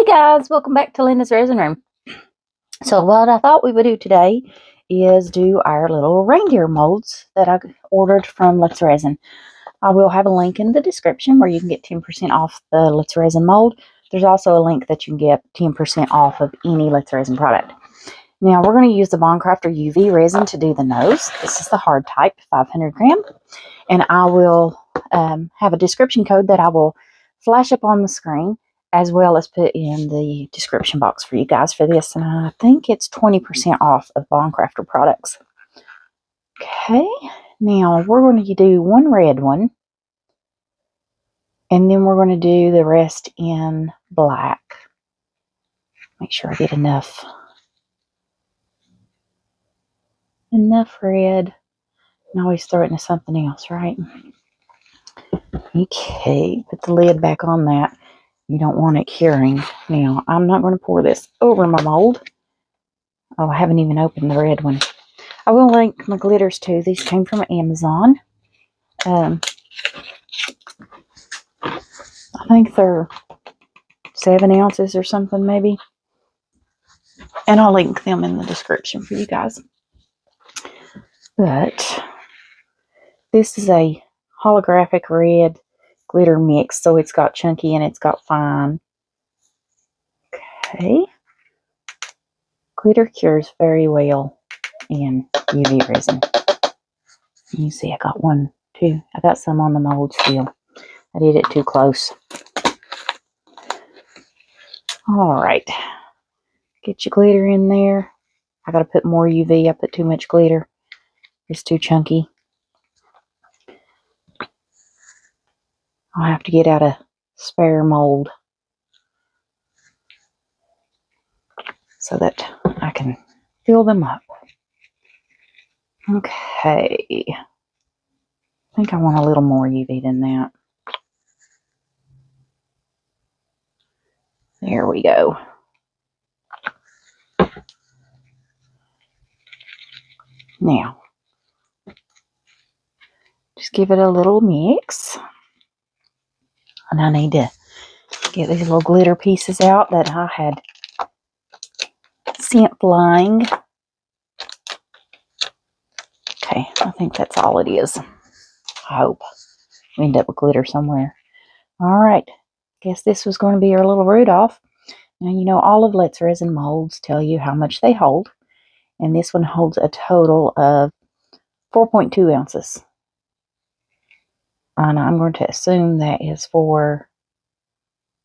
Guys, welcome back to Linda's Resin Room. So what I thought we would do today is do our little reindeer molds that I ordered from Let's Resin. I will have a link in the description where you can get 10% off the Let's Resin mold. There's also a link that you can get 10% off of any Let's Resin product. Now we're going to use the Bondcrafter UV resin to do the nose. This is the hard type, 500 gram. And I will have a description code that I will flash up on the screen, as well as put in the description box for you guys for this. And I think it's 20% off of Bondcrafter products. Okay, now we're going to do one red one. And then we're going to do the rest in black. Make sure I get enough red. And always throw it into something else, right? Okay, put the lid back on that. You don't want it curing. Now, I'm not going to pour this over my mold. Oh, I haven't even opened the red one. I will link my glitters too. These came from Amazon. I think they're 7 ounces or something maybe. And I'll link them in the description for you guys. But this is a holographic red glitter mix. So it's got chunky and it's got fine. Okay. Glitter cures very well in UV resin. You see I got 1, 2. I got some on the mold still. I did it too close. Alright. Get your glitter in there. I gotta put more UV. I put too much glitter. It's too chunky. I'll have to get out a spare mold so that I can fill them up. Okay. I think I want a little more UV than that. There we go. Now, just give it a little mix. And I need to get these little glitter pieces out that I had sent flying. Okay, I think that's all it is. I hope we end up with glitter somewhere. Alright, guess this was going to be our little Rudolph. Now, you know, all of Let's Resin molds tell you how much they hold. And this one holds a total of 4.2 ounces. And I'm going to assume that is for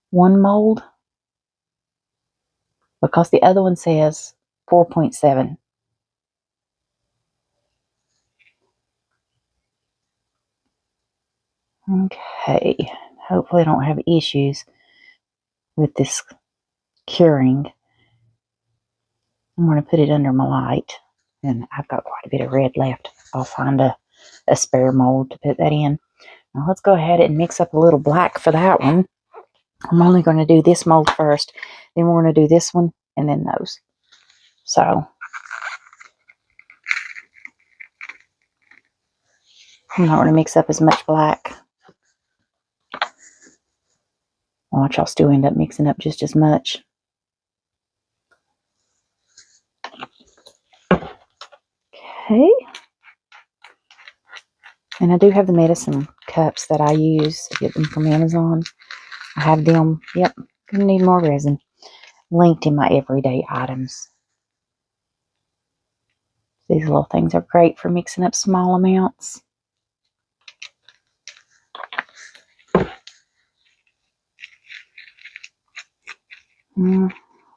one mold, because the other one says 4.7. Okay, hopefully I don't have issues with this curing. I'm going to put it under my light, and I've got quite a bit of red left. I'll find a spare mold to put that in. Now let's go ahead and mix up a little black for that one. I'm only going to do this mold first, then we're going to do this one, and then those. So, I'm not going to mix up as much black. Watch, I'll still end up mixing up just as much. Okay. And I do have the medicine cups that I use. I get them from Amazon. I have them. Yep. Gonna need more resin. Linked in my everyday items. These little things are great for mixing up small amounts.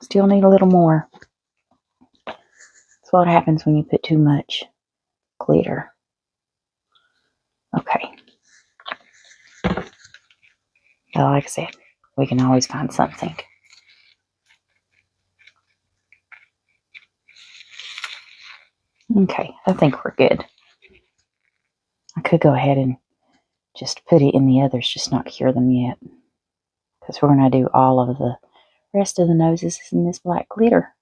Still need a little more. That's what happens when you put too much glitter. Okay. But like I said, we can always find something. Okay, I think we're good. I could go ahead and just put it in the others, just not cure them yet. Because we're going to do all of the rest of the noses in this black glitter.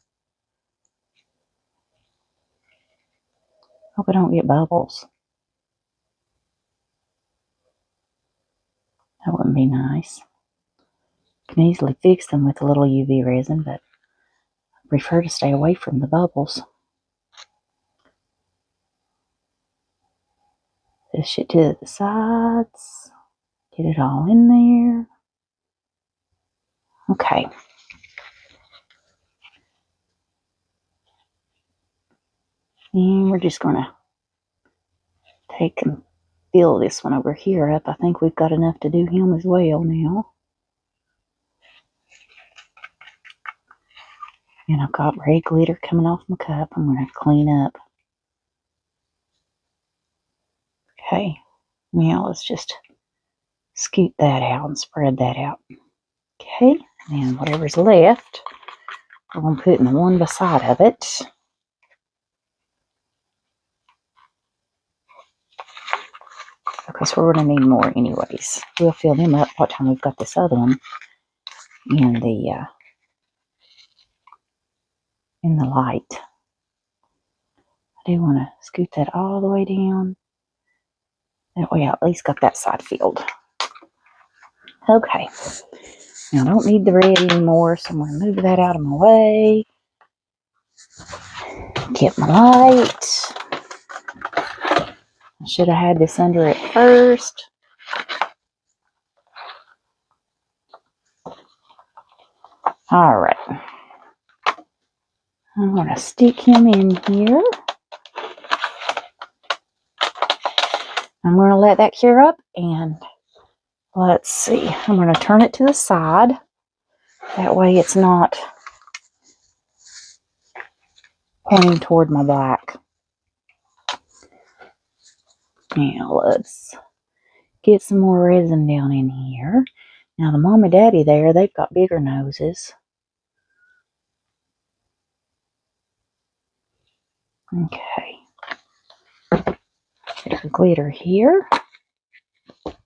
Hope I don't get bubbles. That wouldn't be nice. You can easily fix them with a little UV resin, but I prefer to stay away from the bubbles. Push it to the sides. Get it all in there. Okay. And we're just going to take and fill this one over here up. I think we've got enough to do him as well now. And I've got red glitter coming off my cup. I'm going to clean up. Okay. Now let's just scoot that out and spread that out. Okay. And whatever's left, we're going to put in the one beside of it. Because we're going to need more anyways. We'll fill them up by the time we've got this other one in the light. I do want to scoot that all the way down. That way I at least got that side filled. Okay. Now I don't need the red anymore, so I'm going to move that out of my way. Get my light. I should have had this under it first. Alright. I'm going to stick him in here. I'm going to let that cure up, and let's see. I'm going to turn it to the side. That way it's not pointing toward my black. Now let's get some more resin down in here. Now the mom and daddy there, they've got bigger noses. Okay. Bit of glitter here. Let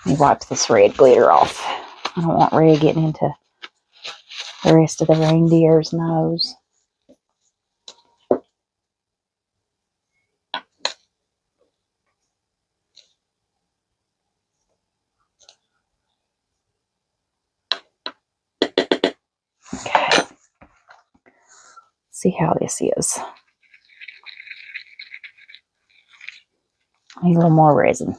me wipe this red glitter off. I don't want red getting into the rest of the reindeer's nose. Okay. See how this is. Need a little more resin.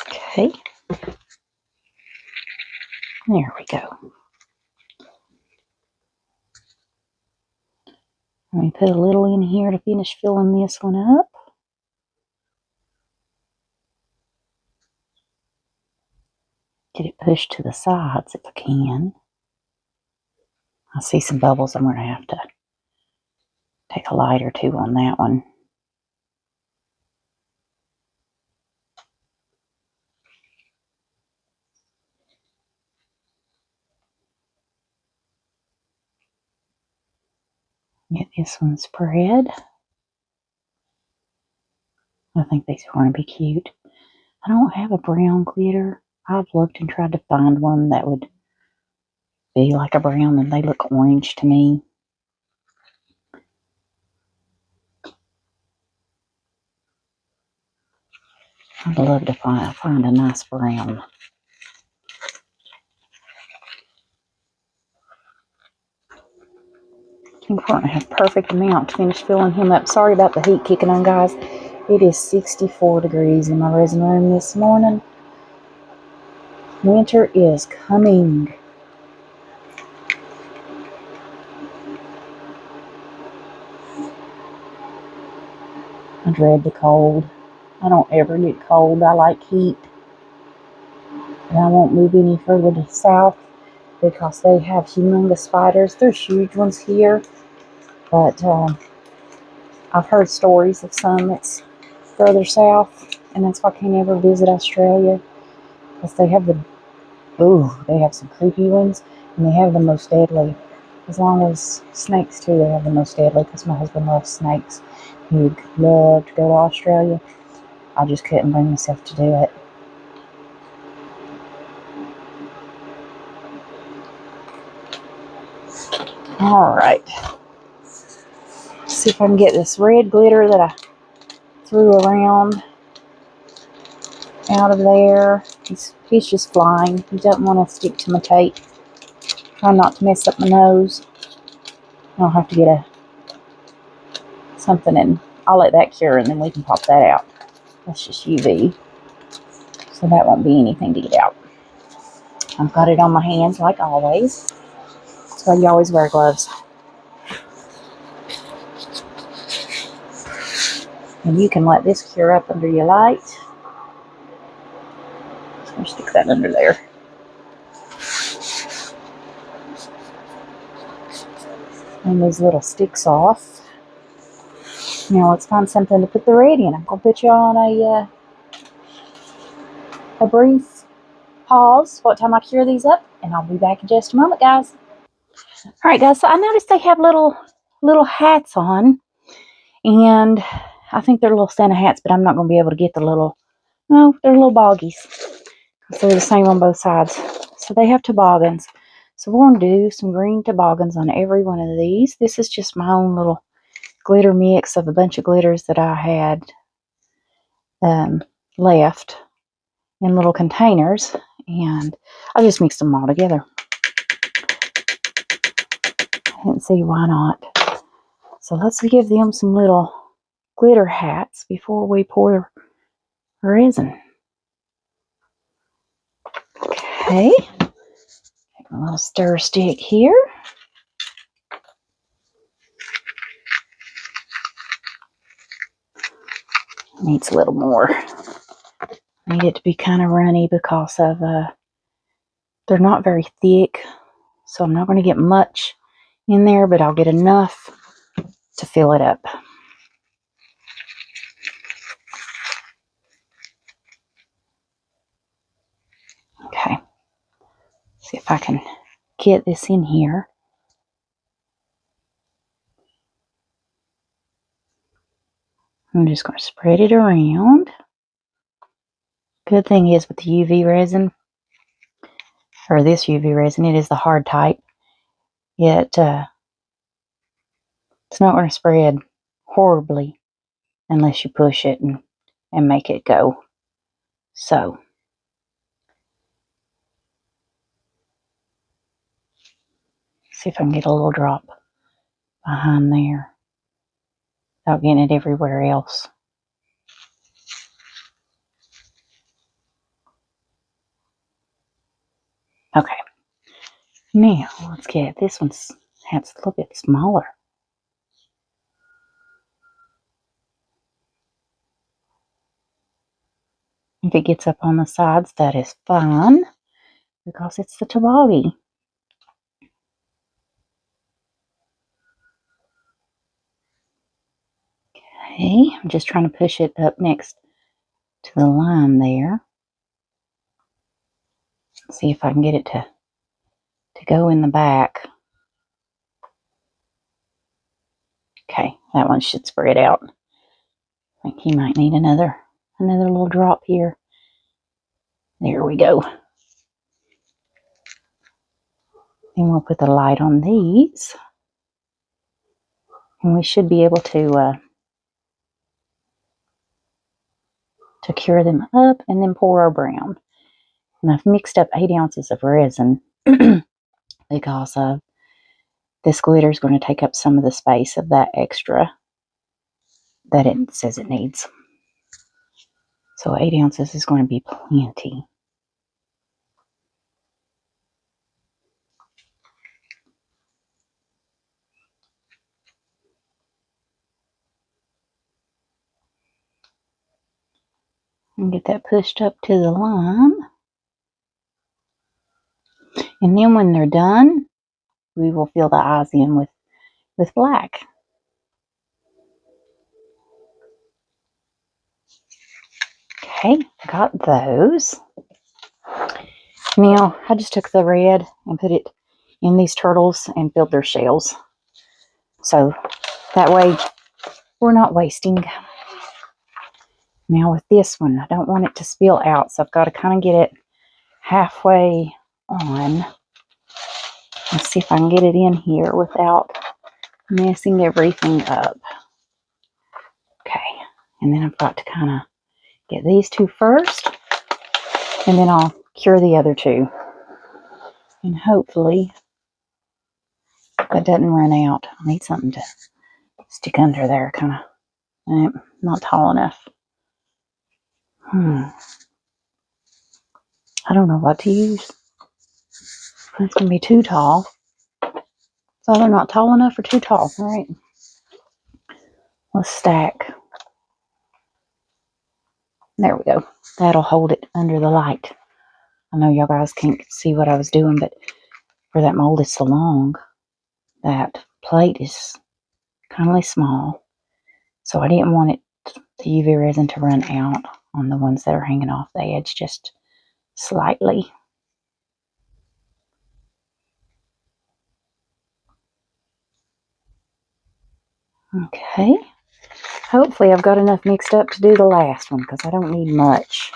Okay. There we go. Let me put a little in here to finish filling this one up. Get it pushed to the sides if I can. I see some bubbles. I'm going to have to take a light or two on that one. Get this one spread. I think these are going to be cute. I don't have a brown glitter. I've looked and tried to find one that would be like a brown, and they look orange to me. I'd love to find a nice brown. I'm going to have perfect amount to finish filling him up. Sorry about the heat kicking on, guys. It is 64 degrees in my resin room this morning. Winter is coming. I dread the cold. I don't ever get cold. I like heat. And I won't move any further to the south because they have humongous spiders. There's huge ones here. But I've heard stories of some that's further south. And that's why I can't ever visit Australia. Because they have they have some creepy ones. And they have the most deadly. As long as snakes too, they have the most deadly. Because my husband loves snakes. He would love to go to Australia. I just couldn't bring myself to do it. Alright. See if I can get this red glitter that I flew around out of there. He's just flying. He doesn't want to stick to my tape. Try not to mess up my nose. I'll have to get something and I'll let that cure and then we can pop that out. That's just UV. So that won't be anything to get out. I've got it on my hands like always. That's why you always wear gloves. And you can let this cure up under your light. So I'm stick that under there. And these little sticks off. Now let's find something to put the red in. I'm going to put you on a brief pause what time I cure these up, and I'll be back in just a moment, guys. Alright guys, so I noticed they have little hats on, and I think they're little Santa hats, but I'm not going to be able to get the little, no, they're little boggies. So they're the same on both sides. So they have toboggans. So we're going to do some green toboggans on every one of these. This is just my own little glitter mix of a bunch of glitters that I had left in little containers, and I just mixed them all together. I didn't see why not. So let's give them some little glitter hats before we pour resin. Okay, take a little stir stick here. Needs a little more. Need it to be kind of runny because of they're not very thick, so I'm not going to get much in there, but I'll get enough to fill it up. Okay, see if I can get this in here. I'm just going to spread it around. Good thing is with the UV resin, or this UV resin, it is the hard type. It's not going to spread horribly unless you push it and make it go. So, see if I can get a little drop behind there without getting it everywhere else. Okay, now let's get this one's hat's a little bit smaller. If it gets up on the sides, that is fine because it's the toboggan. Okay, I'm just trying to push it up next to the line there. See if I can get it to go in the back. Okay, that one should spread out. I think he might need another little drop here. There we go. Then we'll put the light on these. And we should be able to cure them up and then pour our brown. And I've mixed up 8 ounces of resin because this glitter is going to take up some of the space of that extra that it says it needs. So 8 ounces is going to be plenty. And get that pushed up to the line. And then when they're done, we will fill the eyes in with black. Okay, got those. Now, I just took the red and put it in these turtles and filled their shells. So that way we're not wasting. Now with this one, I don't want it to spill out, so I've got to kind of get it halfway on. Let's see if I can get it in here without messing everything up. Okay, And then I've got to kind of get these two first, and then I'll cure the other two. And hopefully that doesn't run out. I need something to stick under there, kind of. Not tall enough. I don't know what to use. It's going to be too tall. It's either not tall enough or too tall. All right. Let's stack. There we go. That'll hold it under the light. I know y'all guys can't see what I was doing, but for that mold is so long, that plate is kind of small. So I didn't want it, the UV resin, to run out on the ones that are hanging off the edge just slightly. Okay. Hopefully I've got enough mixed up to do the last one, because I don't need much.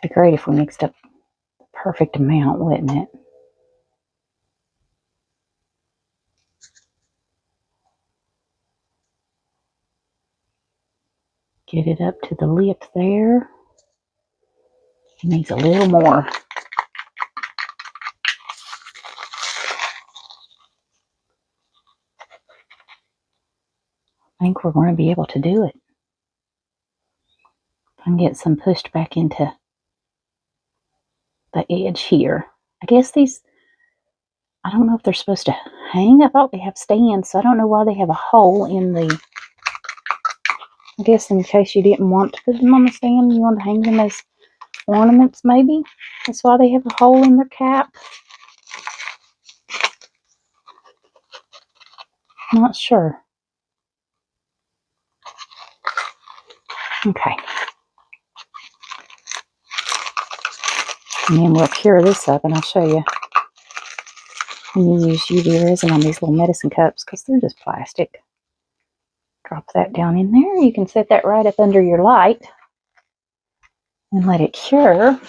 It'd be great if we mixed up the perfect amount, wouldn't it? Get it up to the lip there. It needs a little more. I think we're going to be able to do it. I can get some pushed back into the edge here. I guess these, I don't know if they're supposed to hang. I thought they have stands, so I don't know why they have a hole in the, I guess in case you didn't want to put them on the stand, you want to hang them as ornaments maybe. That's why they have a hole in their cap. Not sure. Okay. And then we'll cure this up, and I'll show you. And you use UV resin on these little medicine cups because they're just plastic. Drop that down in there. You can set that right up under your light and let it cure.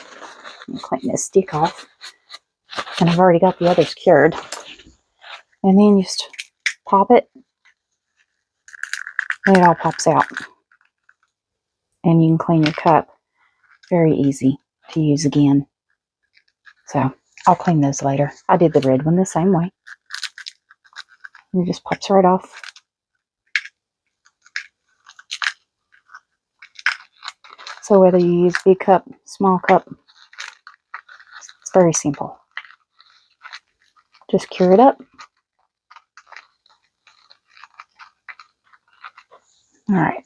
I'll clean this stick off. And I've already got the others cured. And then just pop it, and it all pops out. And you can clean your cup. Very easy to use again. So I'll clean those later. I did the red one the same way. It just pops right off. So whether you use big cup, small cup, it's very simple. Just cure it up. Alright.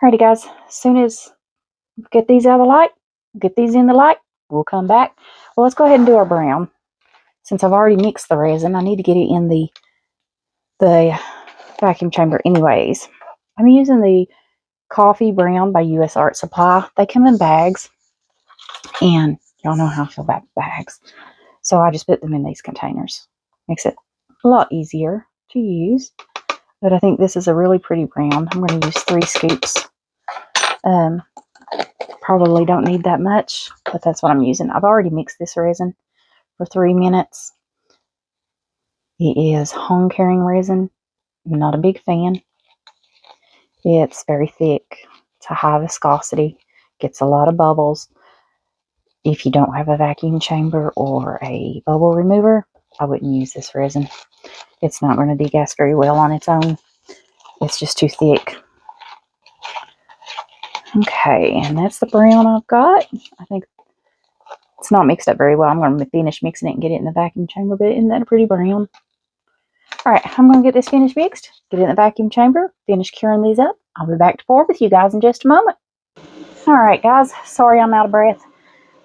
Alrighty guys, as soon as we get these out of the light, get these in the light, we'll come back. Well, let's go ahead and do our brown. Since I've already mixed the resin, I need to get it in the vacuum chamber anyways. I'm using the Coffee Brown by US Art Supply. They come in bags, and y'all know how I feel about bags. So I just put them in these containers. Makes it a lot easier to use. But I think this is a really pretty brown. I'm going to use 3 scoops. Probably don't need that much, but that's what I'm using. I've already mixed this resin for 3 minutes. It is home caring resin. I'm not a big fan. It's very thick. It's a high viscosity. Gets a lot of bubbles. If you don't have a vacuum chamber or a bubble remover, I wouldn't use this resin. It's not going to degas very well on its own. It's just too thick. Okay, and that's the brown I've got. I think it's not mixed up very well. I'm going to finish mixing it and get it in the vacuum chamber, but isn't that a pretty brown? Alright, I'm going to get this finished mixed, get it in the vacuum chamber, finish curing these up. I'll be back to pour with you guys in just a moment. Alright guys, sorry I'm out of breath.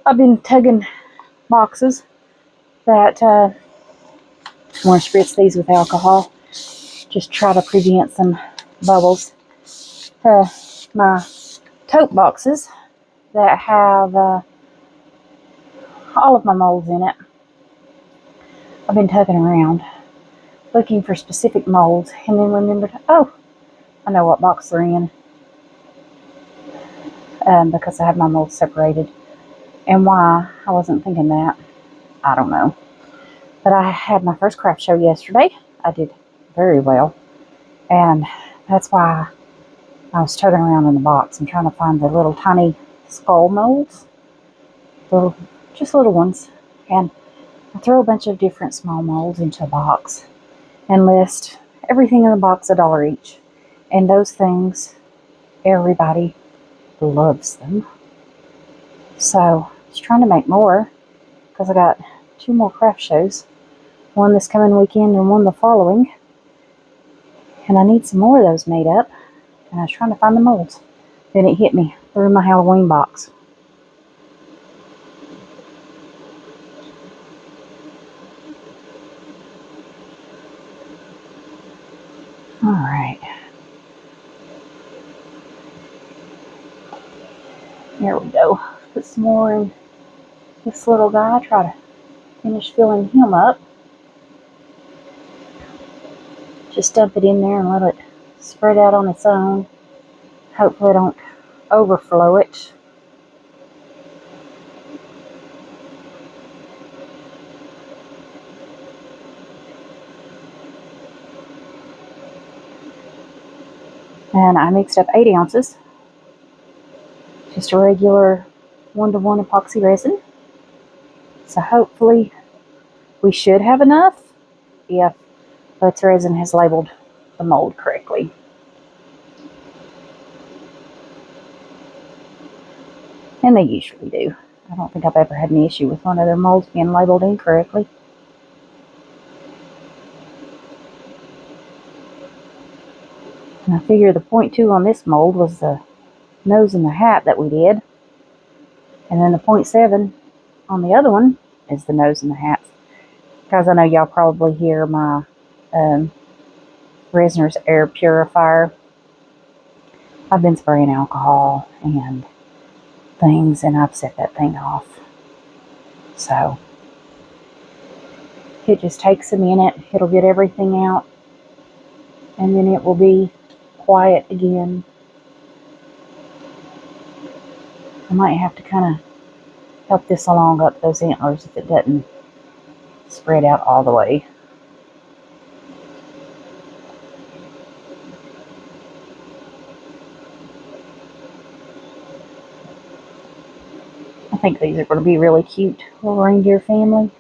I've been tugging boxes that I want to spritz these with alcohol. Just try to prevent some bubbles. My tote boxes that have all of my molds in it. I've been tugging around looking for specific molds, and then remembered, oh, I know what box they're in, because I have my molds separated. And why I wasn't thinking that, I don't know. But I had my first craft show yesterday. I did very well, and that's why I was turning around in the box and trying to find the little tiny skull molds. Little, just little ones. And I throw a bunch of different small molds into a box and list everything in the box $1 each. And those things, everybody loves them. So I was trying to make more because I got 2 more craft shows. One this coming weekend and one the following. And I need some more of those made up. And I was trying to find the molds. Then it hit me through my Halloween box. Alright. There we go. Put some more in this little guy. Try to finish filling him up. Just dump it in there and let it spread out on its own. Hopefully I don't overflow it. And I mixed up 8 ounces. Just a regular 1-to-1 epoxy resin. So hopefully we should have enough if Lindasresin has labeled the mold correctly. And they usually do. I don't think I've ever had an issue with one of their molds being labeled incorrectly. And I figure the 0.2 on this mold was the nose and the hat that we did. And then the 0.7 on the other one is the nose and the hat. Because I know y'all probably hear my Resiners air purifier. I've been spraying alcohol and things, and I've set that thing off. So it just takes a minute. It'll get everything out, and then it will be quiet again. I might have to kind of help this along up those antlers if it doesn't spread out all the way. I think these are going to be really cute little reindeer family.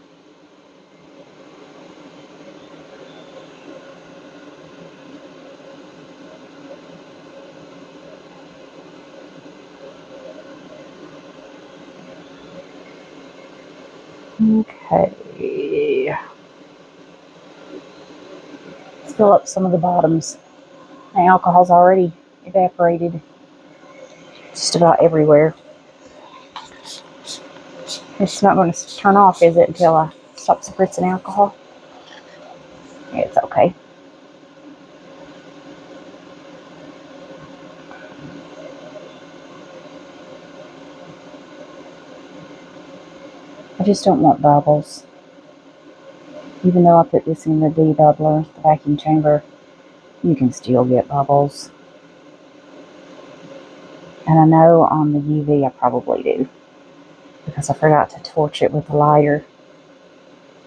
Okay. Let's fill up some of the bottoms. The alcohol's already evaporated just about everywhere. It's not going to turn off, is it, until I stop spritzing alcohol? It's okay. I just don't want bubbles. Even though I put this in the debubbler, the vacuum chamber, you can still get bubbles. And I know on the UV I probably do, because I forgot to torch it with the lighter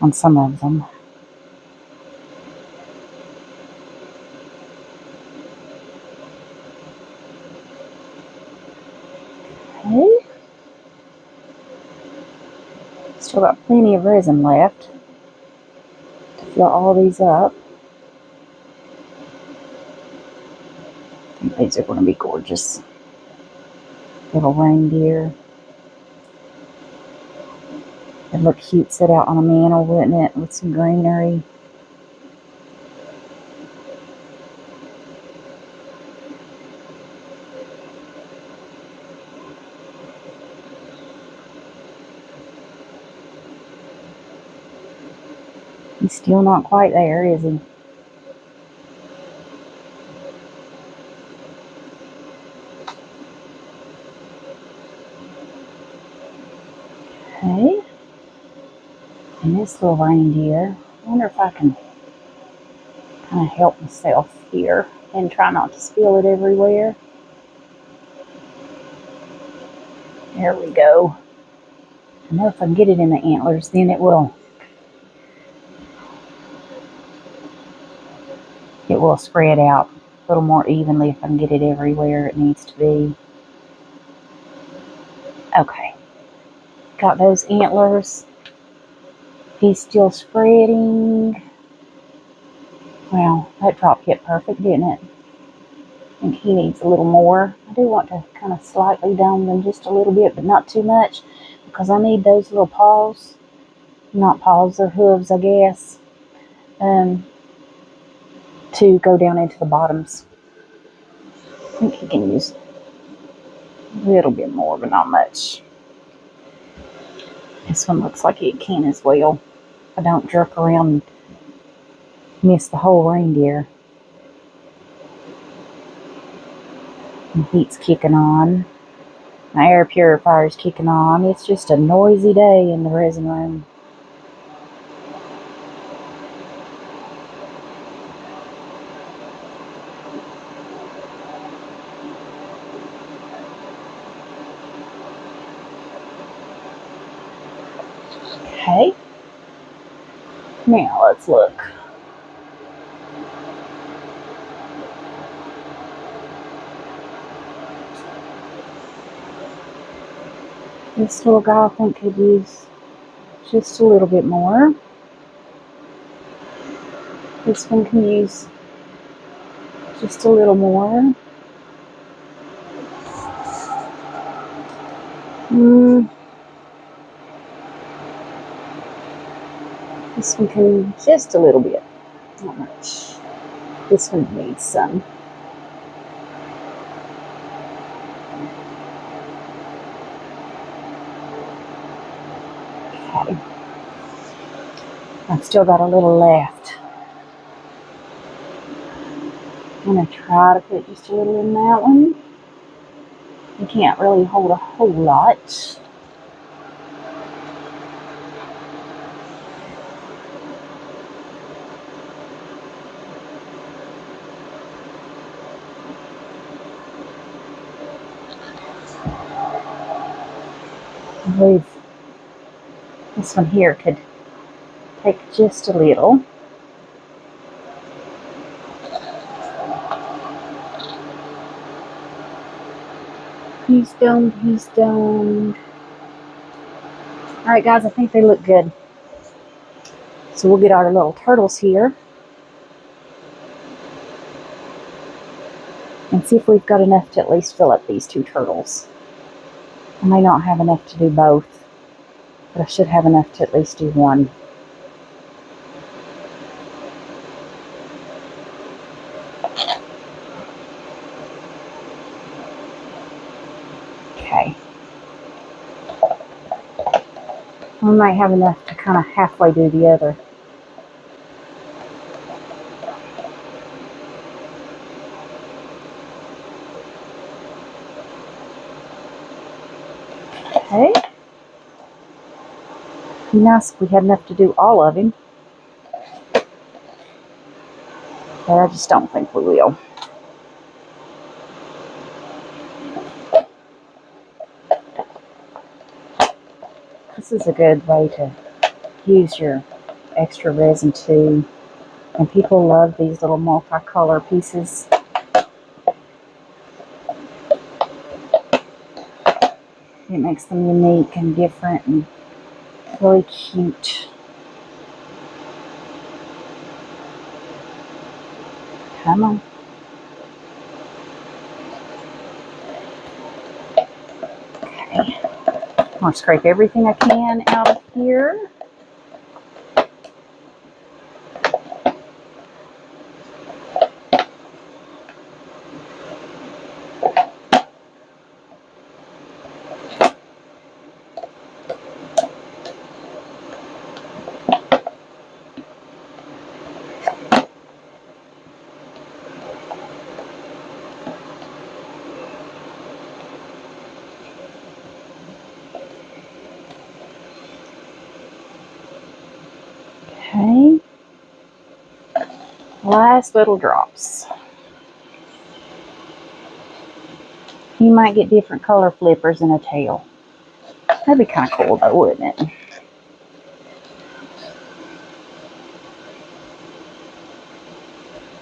on some of them. Okay. Still got plenty of resin left to fill all these up. I think these are going to be gorgeous. Little reindeer. It'd look cute set out on a mantle, wouldn't it, with some greenery. He's still not quite there, is he? Okay. And this little reindeer, I wonder if I can kind of help myself here and try not to spill it everywhere. There we go. I know if I can get it in the antlers, then it will spread out. a little more evenly if I can get it everywhere it needs to be. Okay, got those antlers. He's still spreading. Wow, that drop hit perfect, didn't it? I think he needs a little more. I do want to kind of slightly dome them just a little bit, but not too much, because I need those little paws, not paws, they're hooves, I guess, to go down into the bottoms. I think he can use a little bit more, but not much. This one looks like it can as well. I don't jerk around and miss the whole reindeer. The heat's kicking on. My air purifier's kicking on. It's just a noisy day in the resin room. Okay. Now let's look. This little guy I think could use just a little bit more. This one can use just a little more. This one can just a little bit. Not much. This one needs some. Okay. I've still got a little left. I'm going to try to put just a little in that one. You can't really hold a whole lot. I believe this one here could take just a little. He's domed, he's domed. Alright guys, I think they look good. So we'll get our little turtles here. And see if we've got enough to at least fill up these two turtles. I may not have enough to do both, but I should have enough to at least do one. Okay. We might have enough to kind of halfway do the other. Okay. Be nice if we had enough to do all of him. But I just don't think we will. This is a good way to use your extra resin too. And people love these little multicolor pieces. It makes them unique and different and really cute. Come on. Okay. I'm going to scrape everything I can out of here. Okay. Last little drops. You might get different color flippers in a tail. That'd be kind of cool though, wouldn't it?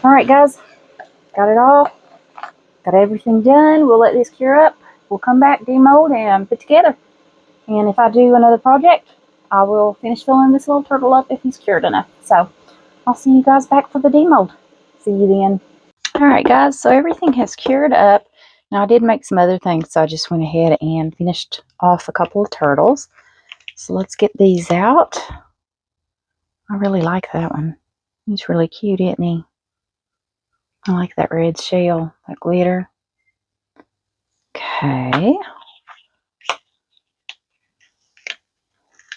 Alright guys, got it all. Got everything done. We'll let this cure up. We'll come back, demold, and put together. And if I do another project, I will finish filling this little turtle up if he's cured enough. So I'll see you guys back for the demold. See you then. Alright guys, so everything has cured up. Now I did make some other things, so I just went ahead and finished off a couple of turtles. So let's get these out. I really like that one. He's really cute, isn't he? I like that red shell, that glitter. Okay.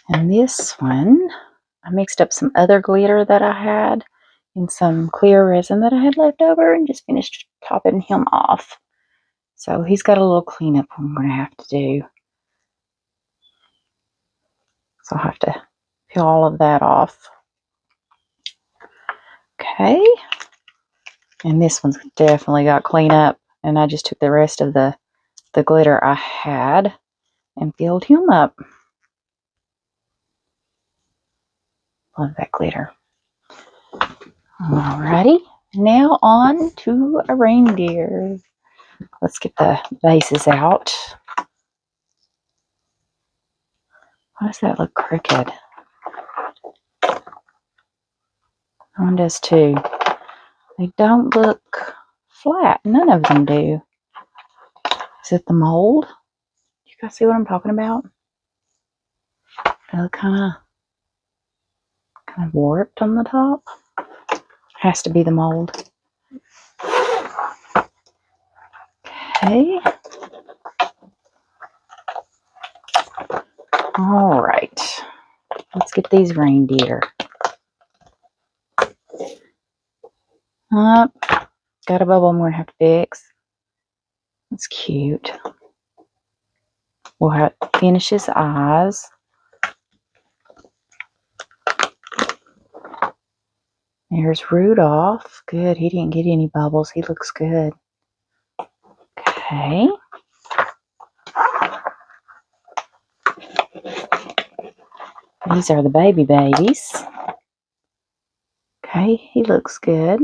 And this one, I mixed up some other glitter that I had and some clear resin that I had left over and just finished topping him off. So he's got a little cleanup I'm going to have to do. So I'll have to peel all of that off. Okay. And this one's definitely got cleanup. And I just took the rest of the glitter I had and filled him up. Love that glitter. Alrighty. Now on to a reindeer. Let's get the bases out. Why does that look crooked? That one does too. They don't look flat. None of them do. Is it the mold? You guys see what I'm talking about? They look kind of warped on the top. Has to be the mold. Okay. All right. Let's get these reindeer. Up. Got a bubble I'm going to have to fix. That's cute. We'll have to finish his eyes. There's Rudolph. Good. He didn't get any bubbles. He looks good. Okay. These are the babies. Okay. He looks good.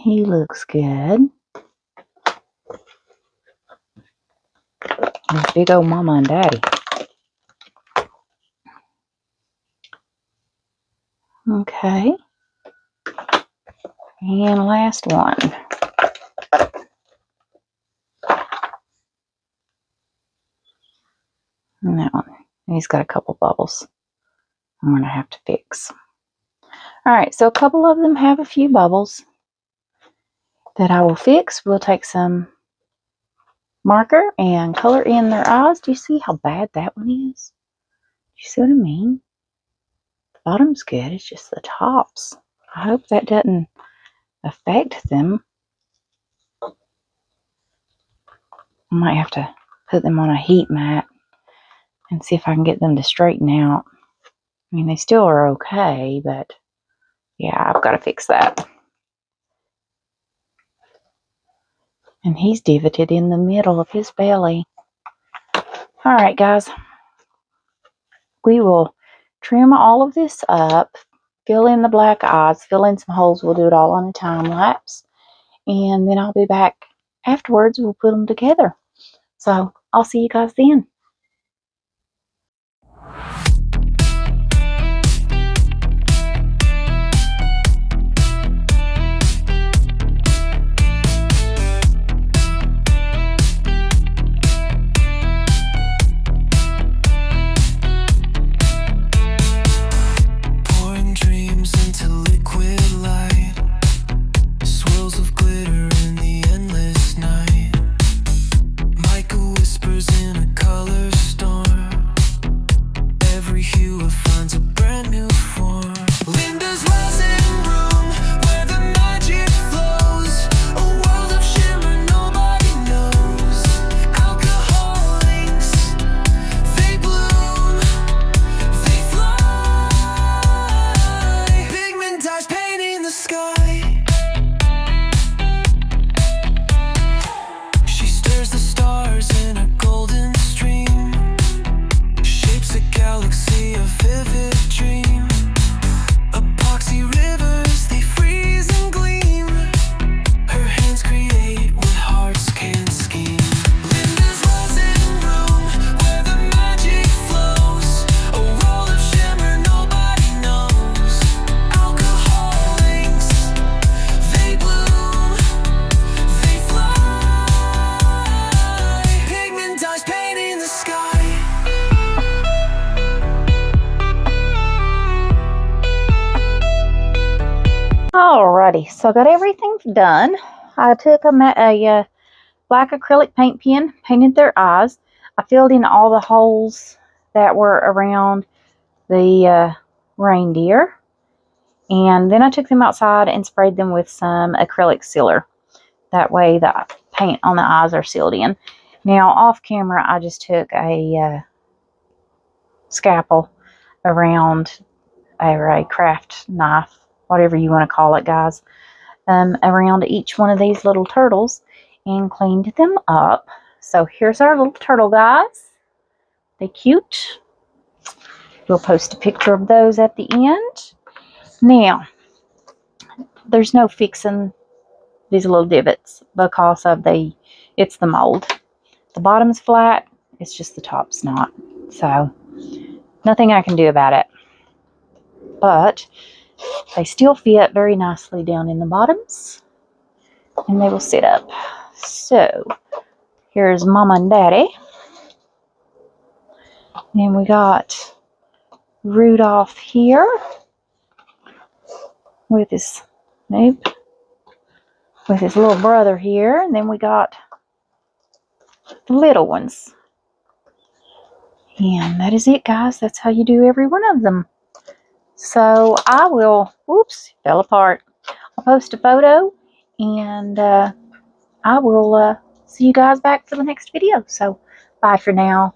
He looks good. There's big old mama and daddy. Okay. And last one. And that one. He's got a couple bubbles I'm going to have to fix. Alright, so a couple of them have a few bubbles that I will fix. We'll take some marker and color in their eyes. Do you see how bad that one is? Do you see what I mean? The bottom's good. It's just the tops. I hope that doesn't affect them. I might have to put them on a heat mat and see if I can get them to straighten out. I mean, they still are okay, but yeah, I've got to fix that. And he's divoted in the middle of his belly. Alright, guys. We will trim all of this up, fill in the black eyes, fill in some holes. We'll do it all on a time lapse. And then I'll be back afterwards. We'll put them together. So I'll see you guys then. Color Alrighty, so I got everything done. I took a black acrylic paint pen, painted their eyes. I filled in all the holes that were around the reindeer. And then I took them outside and sprayed them with some acrylic sealer. That way the paint on the eyes are sealed in. Now off camera, I just took a scalpel around, or a craft knife, whatever you want to call it, guys, around each one of these little turtles and cleaned them up. So here's our little turtle guys. They cute. We'll post a picture of those at the end. Now, there's no fixing these little divots because of it's the mold. The bottom's flat, it's just the top's not. So, nothing I can do about it. But they still fit very nicely down in the bottoms, and they will sit up. So, here's Mama and Daddy. And we got Rudolph here with his with his little brother here. And then we got the little ones. And that is it, guys. That's how you do every one of them. So I will, whoops, fell apart. I'll post a photo, and I will see you guys back for the next video. So bye for now.